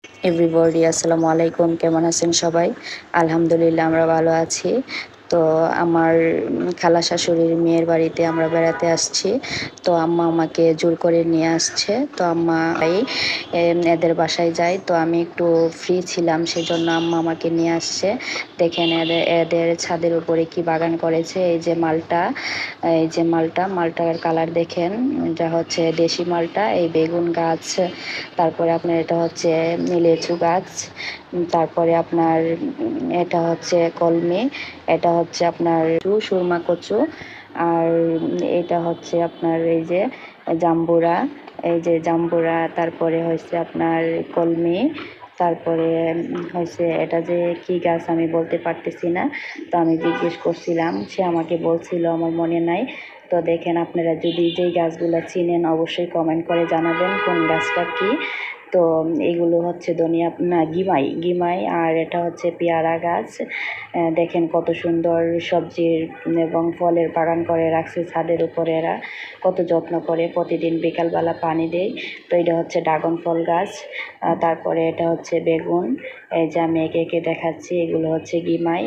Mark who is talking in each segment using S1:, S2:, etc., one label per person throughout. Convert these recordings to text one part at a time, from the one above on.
S1: Everybody আসসালামু আলাইকুম, কেমন আছেন সবাই? আলহামদুলিল্লাহ আমরা ভালো আছি। তো আমার খালা শাশুড়ির মেয়ের বাড়িতে আমরা বেড়াতে আসছি। তো আম্মা আমাকে জোর করে নিয়ে আসছে। তো আম্মা এদের বাসায় যায়। তো আমি একটু ফ্রি ছিলাম, সেজন্য আম্মা আমাকে নিয়ে আসছে। দেখেন এদের ছাদের উপরে কি বাগান করেছে। এই যে মালটার কালার দেখেন, এটা হচ্ছে দেশি মালটা। এই বেগুন গাছ, তারপরে আপনার এটা হচ্ছে লেচু গাছ, তারপরে আপনার এটা হচ্ছে কলমি, এটা হচ্ছে আপনার সুরমা কচু, আর এটা হচ্ছে আপনার এই যে জাম্বুরা, তারপরে হয়েছে আপনার কলমি, তারপরে হয়েছে এটা যে কি গাছ আমি বলতে পারতেছি না। তো আমি জিজ্ঞেস করছিলাম, সে আমাকে বলছিল, আমার মনে নাই। তো দেখেন, আপনারা যদি যেই গাছগুলো চিনেন অবশ্যই কমেন্ট করে জানাবেন কোন গাছটা কি। তো এগুলো হচ্ছে ধনিয়া না গিমাই গিমাই, আর এটা হচ্ছে পেয়ারা গাছ। দেখেন কত সুন্দর সবজির এবং ফলের বাগান করে রাখছে ছাদের উপরে। এরা কত যত্ন করে, প্রতিদিন বিকালবেলা পানি দেয়। তো এটা হচ্ছে ড্রাগন ফল গাছ। তারপরে এটা হচ্ছে বেগুন। এই যে আমি একে একে দেখাচ্ছি, এগুলো হচ্ছে গিমাই।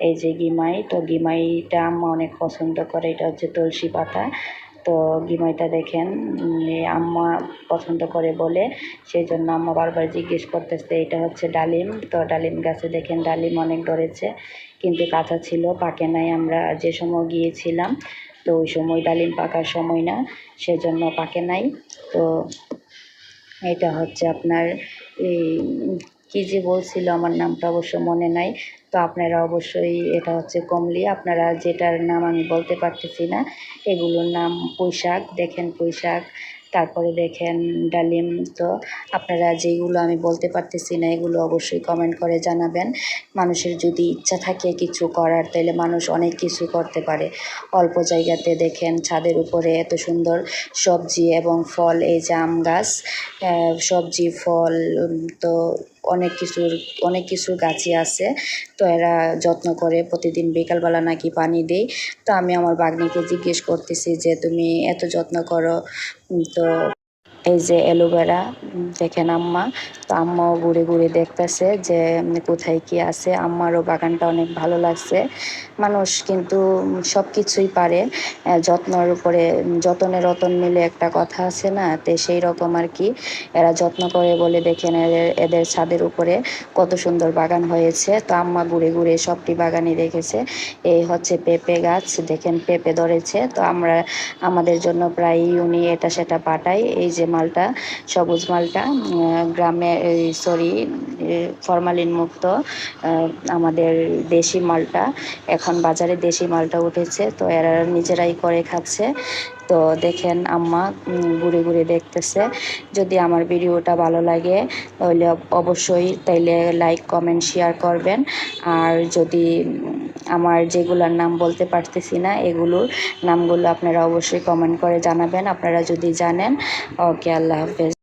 S1: এই যে গিমাই, তো গিমাইটা আম্মা অনেক পছন্দ করে। এটা হচ্ছে তুলসী পাতা। তো গিমাইটা দেখেন, আম্মা পছন্দ করে বলে সেই জন্য আম্মা বারবার জিজ্ঞেস করতেছে। এটা হচ্ছে ডালিম। তো ডালিম গাছে দেখেন ডালিম অনেক ধরেছে, কিন্তু কাঁচা ছিল, পাকে নাই। আমরা যে সময় গিয়েছিলাম তো ওই সময় ডালিম পাকার সময় না, সেজন্য পাকে নাই। তো এটা হচ্ছে আপনার এই কী যে বলছিল, আমার নামটা অবশ্য মনে নাই। তো আপনারা অবশ্যই, এটা হচ্ছে কমলি, আপনারা যেটার নাম আমি বলতে পারতেছি না, এগুলোর নাম পুঁইশাক। দেখেন পুঁইশাক, তারপরে দেখেন ডালিম। তো আপনারা যেগুলো আমি বলতে পারতেছি না এগুলো অবশ্যই কমেন্ট করে জানাবেন। মানুষের যদি ইচ্ছা থাকে কিছু করার, তাহলে মানুষ অনেক কিছু করতে পারে অল্প জায়গাতে। দেখেন ছাদের উপরে এত সুন্দর সবজি এবং ফল। এই যে আম গাছ, সবজি ফল, তো অনেক কিছুর গাছই আছে। তো এরা যত্ন করে, প্রতিদিন বিকালবেলা নাকি পানি দেয়। তো আমি আমার বাগ্নিকে জিজ্ঞেস করতেছি যে তুমি এত যত্ন করো। তো এই যে অ্যালোভেরা, দেখেন আম্মা। তো আম্মাও ঘুরে ঘুরে দেখতেছে যে কোথায় কি আছে। আম্মারও বাগানটা অনেক ভালো লাগছে। মানুষ কিন্তু সব কিছুই পারে, যত্নের উপরে যতনে রতন মিলে একটা কথা আছে না, তো সেই রকম আর কি। এরা যত্ন করে বলে দেখেন এদের ছাদের উপরে কত সুন্দর বাগান হয়েছে। তো আম্মা ঘুরে ঘুরে সবটি বাগানই দেখেছে। এই হচ্ছে পেঁপে গাছ, দেখেন পেঁপে ধরেছে। তো আমাদের জন্য প্রায়ই উনি এটা সেটা পাঠায়। এই যে মালটা, সবুজ মালটা, গ্রামে সরি ফরমালিন মুক্ত আমাদের দেশি মালটা। এখন বাজারে দেশি মালটা উঠেছে, তো এরা নিজেরাই করে খাচ্ছে। তো দেখেন আম্মা ঘুরে ঘুরে দেখতেছে। যদি আমার ভিডিওটা ভালো লাগে তাহলে অবশ্যই তাইলে লাইক কমেন্ট শেয়ার করবেন। আর যদি আমার যেগুলোর নাম বলতে পারতেছি না, এগুলোর নামগুলো আপনারা অবশ্যই কমেন্ট করে জানাবেন আপনারা যদি জানেন। ওকে, আল্লাহ হাফেজ।